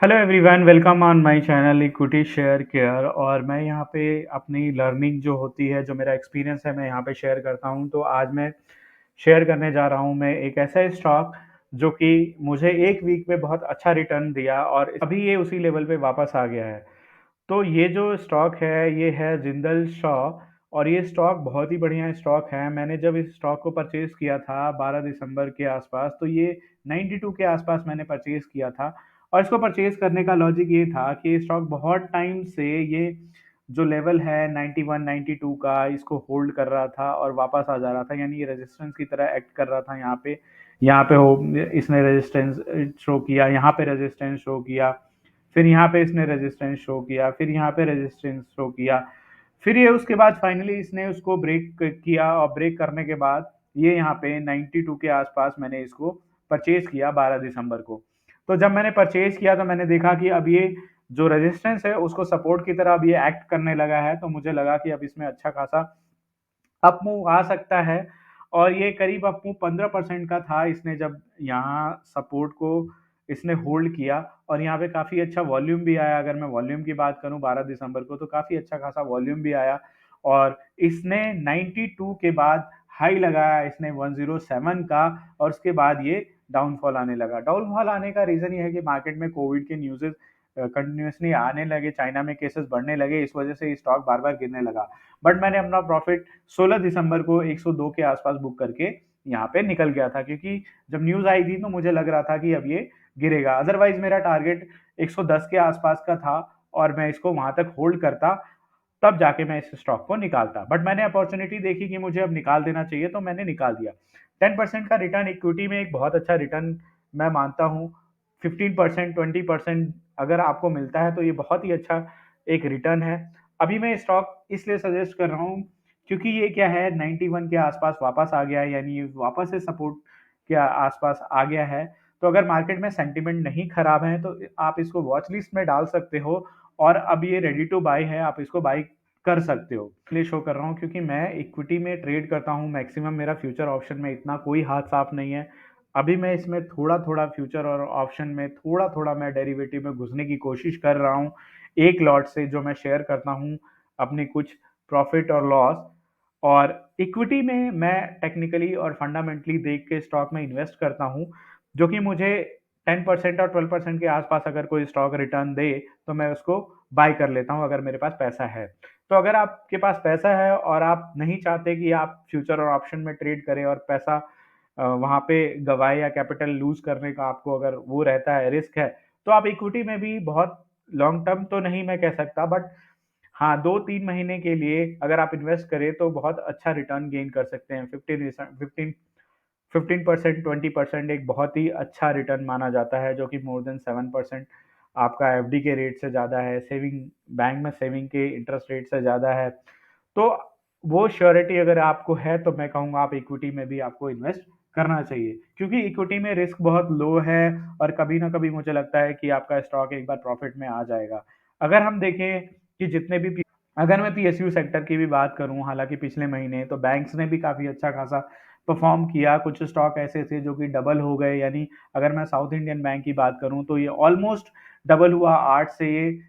Hello everyone, welcome on my channel equity share care. और मैं यहाँ पे अपनी लर्निंग जो होती है, जो मेरा एक्सपीरियंस है, मैं यहाँ पे शेयर करता हूँ। तो आज मैं शेयर करने जा रहा हूँ मैं एक ऐसा स्टॉक जो कि मुझे एक वीक में बहुत अच्छा रिटर्न दिया और अभी ये उसी लेवल पे वापस आ गया है। तो ये जो स्टॉक है ये है जिंदल शॉ। और ये स्टॉक बहुत ही बढ़िया स्टॉक है। मैंने जब इस स्टॉक को परचेज किया था 12 दिसंबर के आसपास, तो ये 92 के आसपास मैंने परचेज किया था। और इसको परचेज करने का लॉजिक ये था कि स्टॉक बहुत टाइम से ये जो लेवल है 91 92 का, इसको होल्ड कर रहा था और वापस आ जा रहा था, यानी ये रेजिस्टेंस की तरह एक्ट कर रहा था। यहाँ पे हो इसने रेजिस्टेंस शो किया, यहाँ पे रेजिस्टेंस शो किया, फिर यहाँ पे इसने रेजिस्टेंस शो किया, फिर यहाँ पे रेजिस्टेंस शो किया, फिर ये उसके बाद फाइनली इसने उसको ब्रेक किया। और ब्रेक करने के बाद ये यहाँ पे 92 के आसपास मैंने इसको परचेज किया 12 दिसंबर को। तो जब मैंने परचेज किया तो मैंने देखा कि अब ये जो रेजिस्टेंस है उसको सपोर्ट की तरह अब ये एक्ट करने लगा है। तो मुझे लगा कि अब इसमें अच्छा खासा अप मूव आ सकता है। और ये करीब अप मूव 15% का था। इसने जब यहाँ सपोर्ट को इसने होल्ड किया और यहाँ पे काफ़ी अच्छा वॉल्यूम भी आया। अगर मैं वॉल्यूम की बात करूँ 12 दिसंबर को, तो काफ़ी अच्छा खासा वॉल्यूम भी आया। और इसने 92 के बाद हाई लगाया इसने 107 का, और उसके बाद ये डाउनफॉल आने लगा। डाउनफॉल आने का रीज़न ये है कि मार्केट में कोविड के न्यूज़ेस कंटिन्यूसली आने लगे, चाइना में केसेस बढ़ने लगे, इस वजह से स्टॉक बार बार गिरने लगा। बट मैंने अपना प्रॉफिट 16 दिसंबर को 102 के आसपास बुक करके यहाँ पे निकल गया था, क्योंकि जब न्यूज़ आई थी तो मुझे लग रहा था कि अब ये गिरेगा। अदरवाइज मेरा टारगेट 110 के आसपास का था और मैं इसको वहां तक होल्ड करता, तब जाके मैं इस स्टॉक को निकालता। बट मैंने अपॉर्चुनिटी देखी कि मुझे अब निकाल देना चाहिए, तो मैंने निकाल दिया। 10% का रिटर्न इक्विटी में एक बहुत अच्छा रिटर्न मैं मानता हूँ। 15% 20% अगर आपको मिलता है तो ये बहुत ही अच्छा एक रिटर्न है। अभी मैं स्टॉक इसलिए सजेस्ट कर रहा हूँ क्योंकि ये क्या है, 91 के आसपास वापस आ गया है, यानी ये वापस से सपोर्ट के आसपास आ गया है। तो अगर मार्केट में सेंटिमेंट नहीं खराब है तो आप इसको वॉच लिस्ट में डाल सकते हो। और अब ये रेडी टू बाय है, आप इसको बाय कर सकते हो। इसलिए शो कर रहा हूँ क्योंकि मैं इक्विटी में ट्रेड करता हूँ मैक्सिमम, मेरा फ्यूचर ऑप्शन में इतना कोई हाथ साफ नहीं है। अभी मैं इसमें थोड़ा थोड़ा फ्यूचर और ऑप्शन में थोड़ा थोड़ा मैं डेरिवेटिव में घुसने की कोशिश कर रहा हूँ, एक लॉट से जो मैं शेयर करता हूँ अपनी कुछ प्रॉफिट और लॉस। और इक्विटी में मैं टेक्निकली और फंडामेंटली देख के स्टॉक में इन्वेस्ट करता हूँ, जो कि मुझे 10% और 12% के आसपास अगर कोई स्टॉक रिटर्न दे तो मैं उसको बाय कर लेता हूँ, अगर मेरे पास पैसा है। तो अगर आपके पास पैसा है और आप नहीं चाहते कि आप फ्यूचर और ऑप्शन में ट्रेड करें और पैसा वहाँ पे गवाए या कैपिटल लूज करने का आपको अगर वो रहता है, रिस्क है, तो आप इक्विटी में भी बहुत लॉन्ग टर्म तो नहीं मैं कह सकता, बट हाँ, 2-3 महीने के लिए अगर आप इन्वेस्ट करें तो बहुत अच्छा रिटर्न गेन कर सकते हैं। 15% 20% एक बहुत ही अच्छा रिटर्न माना जाता है, जो कि मोर देन 7% आपका एफडी के रेट से ज़्यादा है, सेविंग बैंक में सेविंग के इंटरेस्ट रेट से ज़्यादा है। तो वो श्योरिटी अगर आपको है तो मैं कहूँगा आप इक्विटी में भी आपको इन्वेस्ट करना चाहिए, क्योंकि इक्विटी में रिस्क बहुत लो है। और कभी ना कभी मुझे लगता है कि आपका स्टॉक एक बार प्रॉफिट में आ जाएगा। अगर हम देखें कि जितने भी अगर मैं पीएसयू सेक्टर की भी बात करूं, हालांकि पिछले महीने तो बैंक्स ने भी काफी अच्छा खासा परफॉर्म किया। कुछ स्टॉक ऐसे थे जो कि डबल हो गए, यानी अगर मैं साउथ इंडियन बैंक की बात करूं तो ये ऑलमोस्ट डबल हुआ, 8 से ये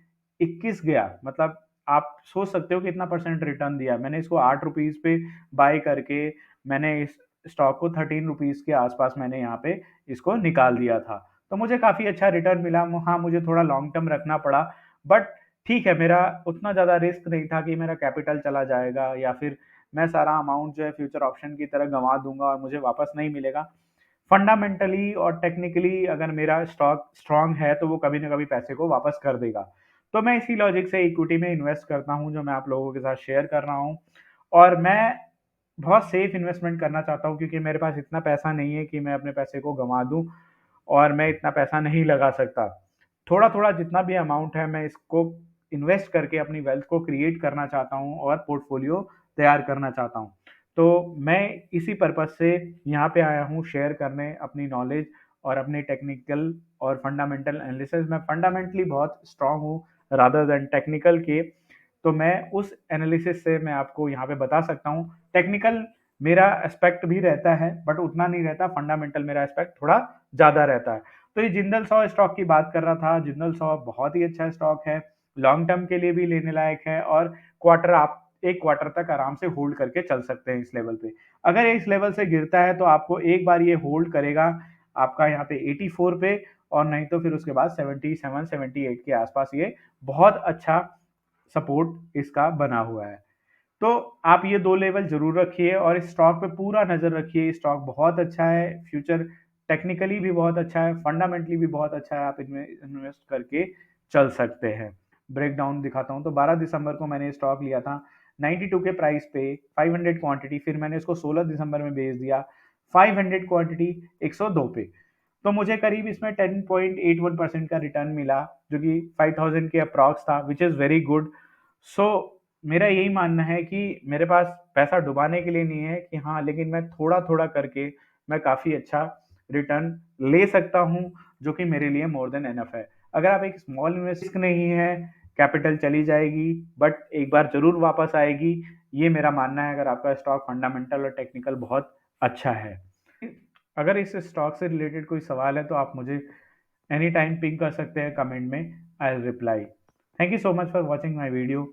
21 गया। मतलब आप सोच सकते हो कि कितना परसेंट रिटर्न दिया। मैंने इसको 8 रुपीज पे बाय करके मैंने इस स्टॉक को 13 रुपीज के आसपास मैंने यहाँ पे इसको निकाल दिया था। तो मुझे काफी अच्छा रिटर्न मिला। हाँ, मुझे थोड़ा लॉन्ग टर्म रखना पड़ा, बट ठीक है, मेरा उतना ज़्यादा रिस्क नहीं था कि मेरा कैपिटल चला जाएगा या फिर मैं सारा अमाउंट जो है फ्यूचर ऑप्शन की तरह गंवा दूंगा और मुझे वापस नहीं मिलेगा। फंडामेंटली और टेक्निकली अगर मेरा स्टॉक स्ट्रांग है तो वो कभी ना कभी पैसे को वापस कर देगा। तो मैं इसी लॉजिक से इक्विटी में इन्वेस्ट करता हूँ, जो मैं आप लोगों के साथ शेयर कर रहा हूँ। और मैं बहुत सेफ इन्वेस्टमेंट करना चाहता हूँ, क्योंकि मेरे पास इतना पैसा नहीं है कि मैं अपने पैसे को गंवा दूँ, और मैं इतना पैसा नहीं लगा सकता। थोड़ा थोड़ा जितना भी अमाउंट है मैं इसको इन्वेस्ट करके अपनी वेल्थ को क्रिएट करना चाहता हूँ और पोर्टफोलियो तैयार करना चाहता हूँ। तो मैं इसी पर्पज से यहाँ पे आया हूँ शेयर करने अपनी नॉलेज और अपनी टेक्निकल और फंडामेंटल एनालिसिस। मैं फंडामेंटली बहुत स्ट्रांग हूँ रादर देन टेक्निकल के। तो मैं उस एनालिसिस से मैं आपको यहाँ पे बता सकता हूँ। टेक्निकल मेरा एस्पेक्ट भी रहता है बट उतना नहीं रहता, फंडामेंटल मेरा एस्पेक्ट थोड़ा ज़्यादा रहता है। तो ये जिंदल सॉ स्टॉक की बात कर रहा था। जिंदल सॉ बहुत ही अच्छा स्टॉक है, लॉन्ग टर्म के लिए भी लेने लायक है, और क्वार्टर आप 1 क्वार्टर तक आराम से होल्ड करके चल सकते हैं इस लेवल पे। अगर इस लेवल से गिरता है तो आपको एक बार ये होल्ड करेगा आपका यहाँ पे 84 पे, और नहीं तो फिर उसके बाद 77, 78 के आसपास ये बहुत अच्छा सपोर्ट इसका बना हुआ है। तो आप ये 2 लेवल ज़रूर रखिए और इस स्टॉक पे पूरा नज़र रखिए। स्टॉक बहुत अच्छा है, फ्यूचर टेक्निकली भी बहुत अच्छा है, फंडामेंटली भी बहुत अच्छा है, आप इनमें इन्वेस्ट करके चल सकते हैं। ब्रेकडाउन दिखाता हूँ, तो 12 दिसंबर को मैंने स्टॉक लिया था 92 के प्राइस पे, 500 क्वांटिटी, फिर मैंने इसको 16 दिसंबर में बेच दिया 500 क्वांटिटी 102 पे। तो मुझे करीब इसमें 10.81% का रिटर्न मिला, जो कि 5000 के अप्रॉक्स था, विच इज़ वेरी गुड। सो मेरा यही मानना है कि मेरे पास पैसा डुबाने के लिए नहीं है कि हाँ, लेकिन मैं थोड़ा-थोड़ा करके मैं काफ़ी अच्छा रिटर्न ले सकता हूँ, जो कि मेरे लिए मोर देन इनफ है। अगर आप एक स्मॉल रिस्क नहीं है, कैपिटल चली जाएगी, बट एक बार ज़रूर वापस आएगी, ये मेरा मानना है अगर आपका स्टॉक फंडामेंटल और टेक्निकल बहुत अच्छा है। अगर इस स्टॉक से रिलेटेड कोई सवाल है तो आप मुझे एनी टाइम पिंग कर सकते हैं कमेंट में, I will reply. Thank you so much for watching my video.